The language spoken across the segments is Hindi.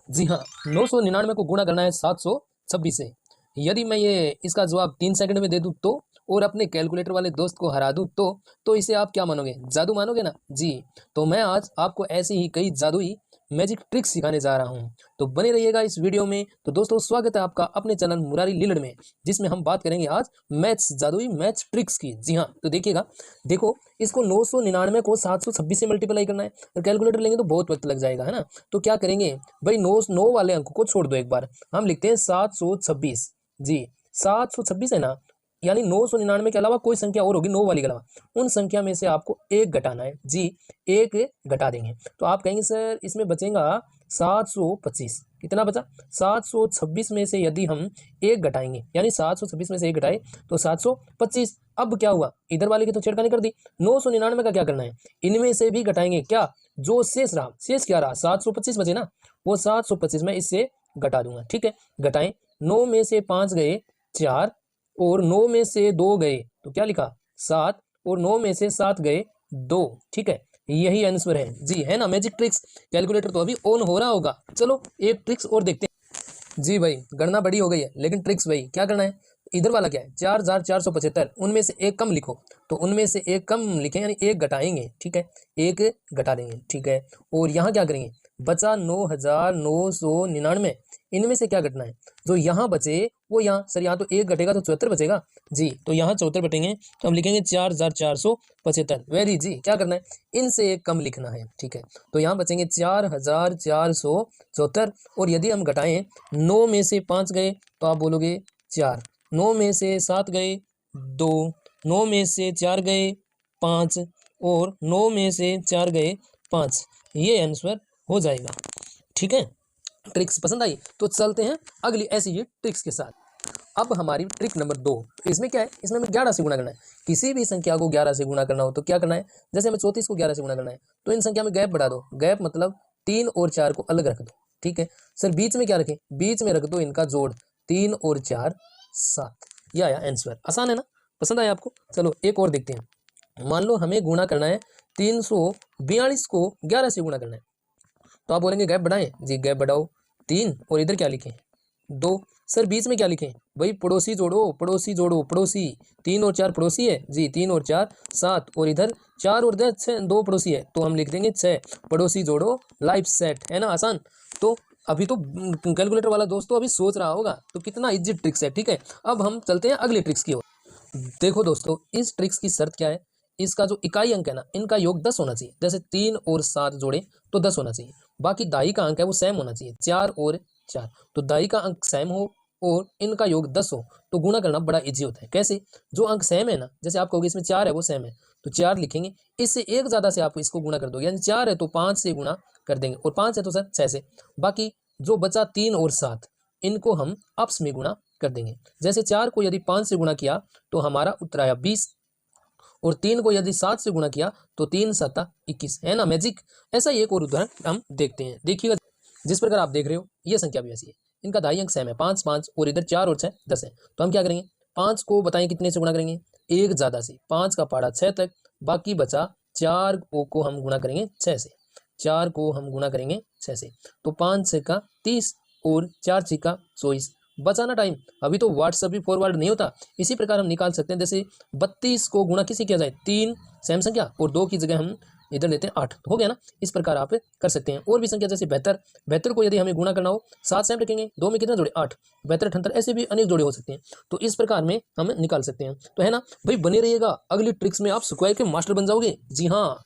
जी हाँ, 999 को गुणा करना है 726 से। यदि मैं ये इसका जवाब 3 सेकंड में दे दूँ तो, और अपने कैलकुलेटर वाले दोस्त को हरा दूँ तो इसे आप क्या मानोगे? जादू मानोगे ना? जी, तो मैं आज आपको ऐसी ही कई जादुई मैजिक ट्रिक्स सिखाने जा रहा हूँ। तो बने रहिएगा इस वीडियो में। तो दोस्तों, स्वागत है आपका अपने चैनल मुरारी लीलड़ में, जिसमें हम बात करेंगे आज मैथ्स, जादुई मैथ्स ट्रिक्स की। जी हाँ, तो देखिएगा, देखो, इसको 999 को 726 से मल्टीप्लाई करना है। तो कैलकुलेटर लेंगे तो बहुत वक्त लग जाएगा, है ना? तो क्या करेंगे भाई, 9 वाले अंक को छोड़ दो एक बार। हम लिखते हैं 726। जी, 726 है ना, यानी 999 के अलावा कोई संख्या और होगी 9 वाली के अलावा, उन संख्या में से आपको एक घटाना है। जी, एक घटा देंगे तो आप कहेंगे सर इसमें बचेगा 725। कितना बचा? 726 में से यदि हम एक घटाएंगे, यानी 726 में से एक घटाए तो 725। अब क्या हुआ, इधर वाले की तो छेड़खानी कर दी। 999 का क्या करना है, इनमें से भी घटाएंगे। क्या जो शेष रहा, शेष क्या रहा? 725 बचे ना, वो 725 में इससे घटा दूंगा। ठीक है, घटाएं। 9 में से 5 गए 4, और 9 में से 2 गए तो क्या लिखा? 7, और 9 में से 7 गए 2। ठीक है, यही आंसर है। जी, है ना मैजिक ट्रिक्स। कैलकुलेटर तो अभी ऑन हो रहा होगा। चलो एक ट्रिक्स और देखते हैं। जी भाई, गणना बड़ी हो गई है, लेकिन ट्रिक्स भाई क्या करना है? इधर वाला क्या है? 4475, उनमें से एक कम लिखो। तो उनमें से एक कम लिखें, यानी एक घटाएंगे। ठीक है, एक घटा देंगे। ठीक है, और यहाँ क्या करेंगे? बचा 9999, इनमें से क्या घटना है? जो यहाँ बचे वो यहाँ, सर यहाँ तो एक घटेगा तो 74 बचेगा। जी, तो यहाँ 74 बटेंगे तो हम लिखेंगे 4475। वेरी जी, क्या करना है? इनसे एक कम लिखना है। ठीक है, तो यहाँ बचेंगे 4474। और यदि हम घटाएं, 9 में से 5 गए तो आप बोलोगे 4, 9 में से 7 गए 2, 9 में से 4 गए 5, और 9 में से 4 गए 5। ये आंसर हो जाएगा। ठीक है, ट्रिक्स पसंद आई? तो चलते हैं अगली ऐसी ही ट्रिक्स के साथ। अब हमारी ट्रिक नंबर 2, इसमें क्या है? इसमें हमें 11 से गुणा करना है। किसी भी संख्या को 11 से गुणा करना हो तो क्या करना है? जैसे हमें 34 को 11 से गुणा करना है, तो इन संख्या में गैप बढ़ा दो। गैप मतलब 3 और 4 को अलग रख दो। ठीक है सर, बीच में क्या रखें? बीच में रख दो इनका जोड़, 3 और 4 7। यह आया आंसर। आसान है ना? पसंद आया आपको? चलो एक और देखते हैं। मान लो हमें गुणा करना है 342 को 11 से गुणा करना है, तो आप बोलेंगे गैप बढ़ाएं। जी, गैप बढ़ाओ 3, और इधर क्या लिखें? 2। सर बीच में क्या लिखें? भाई पड़ोसी जोड़ो, पड़ोसी जोड़ो, पड़ोसी। 3 और 4 पड़ोसी है। जी, 3 और 4 7, और इधर 4 और 10 6, 2 पड़ोसी है, तो हम लिख देंगे 6। पड़ोसी जोड़ो, लाइफ सेट। है ना आसान? तो अभी तो कैलकुलेटर वाला दोस्तों अभी सोच रहा होगा, तो कितना इजी ट्रिक्स है। ठीक है, अब हम चलते हैं अगली ट्रिक्स की ओर। देखो दोस्तों, इस ट्रिक्स की शर्त क्या है? इसका जो इकाई अंक है ना, इनका योग 10 होना चाहिए। जैसे 3 और 7 जोड़े तो 10 होना चाहिए। बाकी दाई का अंक है वो सेम होना चाहिए, 4 और 4। तो दाई का अंक सेम हो और इनका योग 10 हो तो गुणा करना बड़ा इजी होता है। कैसे? जो अंक सेम है ना, जैसे आप कहोगे इसमें 4 है, वो सेम है, तो 4 लिखेंगे। इससे एक ज़्यादा से आप इसको गुणा कर दोगे, यानी 4 है तो 5 से गुणा कर देंगे, और 5 है तो सर 6 से। बाकी जो बचा 3 और 7, इनको हम आपस में गुणा कर देंगे। जैसे 4 को यदि 5 से गुणा किया तो हमारा उत्तर आया 20, और 3 को यदि 7 से गुणा किया तो 3 7 21। है ना मैजिक? ऐसा ही एक और उदाहरण हम देखते हैं। देखिएगा, जिस प्रकार आप देख रहे हो ये संख्या भी ऐसी है। इनका दाई अंक सेम है, 5 5, और इधर 4 और 6 10 है। तो हम क्या करेंगे? 5 को बताएं कितने से गुणा करेंगे? एक ज़्यादा से। 5 का पारा 6 तक, बाकी बचा 4 को हम गुणा करेंगे 6 से। 4 को हम गुणा करेंगे 6 से, तो 5 6 का 30, और 4 6 का 24। बचाना टाइम, अभी तो व्हाट्सएप भी फॉरवर्ड नहीं होता। इसी प्रकार हम निकाल सकते हैं। जैसे 32 को गुणा किसी किया जाए? 3 सेम संख्या, और 2 की जगह हम इधर लेते हैं 8, तो हो गया ना? इस प्रकार आप कर सकते हैं। और भी संख्या जैसे 72 को यदि हमें गुणा करना हो, 7 सेम रखेंगे, 2 में कितने जोड़े? 8। 72 78, ऐसे भी अनेक जोड़े हो सकते हैं। तो इस प्रकार में हम निकाल सकते हैं। तो है ना भाई, बने रहिएगा, अगली ट्रिक्स में आप स्क्वायर के मास्टर बन जाओगे। जी हाँ,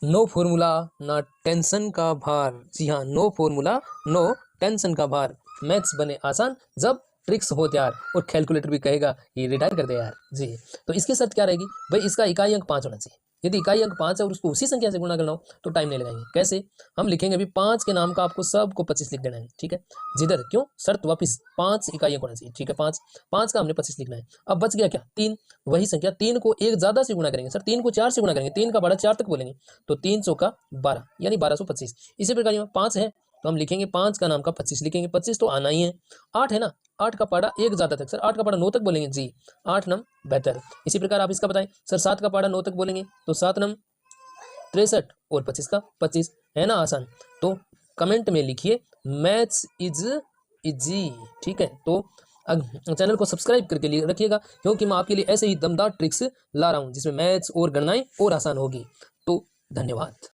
नो फॉर्मूला ना टेंशन का भार। जी हाँ, नो फॉर्मूला नो टेंशन का भार। मैथ्स बने आसान जब ट्रिक्स हो तैयार, और कैलकुलेटर भी कहेगा ये रिटायर कर दे यार। जी, तो इसकी शर्त क्या रहेगी भाई? इसका इकाई अंक 5 होना चाहिए। यदि इकाई अंक 5 है और उसको उसी संख्या से गुणा करना हो तो टाइम नहीं लगाएंगे। कैसे? हम लिखेंगे अभी 5 के नाम का आपको सबको 25 लिख देना है। ठीक है, जिधर क्यों शर्त वापिस, 5 इकाई अंक होना चाहिए। ठीक है, 5 5 का हमने 25 लिखना है। अब बच गया क्या? 3। वही संख्या 3 को एक ज़्यादा से गुणा करेंगे। सर 3 को 4 से गुणा करेंगे, 3 का बड़ा 4 तक बोलेंगे, तो 3 चौका 12, यानी 1225। इसी प्रकार यहाँ 5 है तो हम लिखेंगे 5 का नाम का 25 लिखेंगे। 25 तो आना ही है। 8 है ना, 8 का पाड़ा एक ज़्यादा तक। सर 8 का पाड़ा 9 तक बोलेंगे। जी, 8 नम 72। इसी प्रकार आप इसका बताएं। सर 7 का पाड़ा 9 तक बोलेंगे तो 7 नम 63, और 25 का 25। है ना आसान? तो कमेंट में लिखिए मैथ्स इज इजी। ठीक है, तो चैनल को सब्सक्राइब करके लिए रखिएगा, क्योंकि मैं आपके लिए ऐसे ही दमदार ट्रिक्स ला रहा हूँ जिसमें मैथ्स और गणनाएं और आसान होगी। तो धन्यवाद।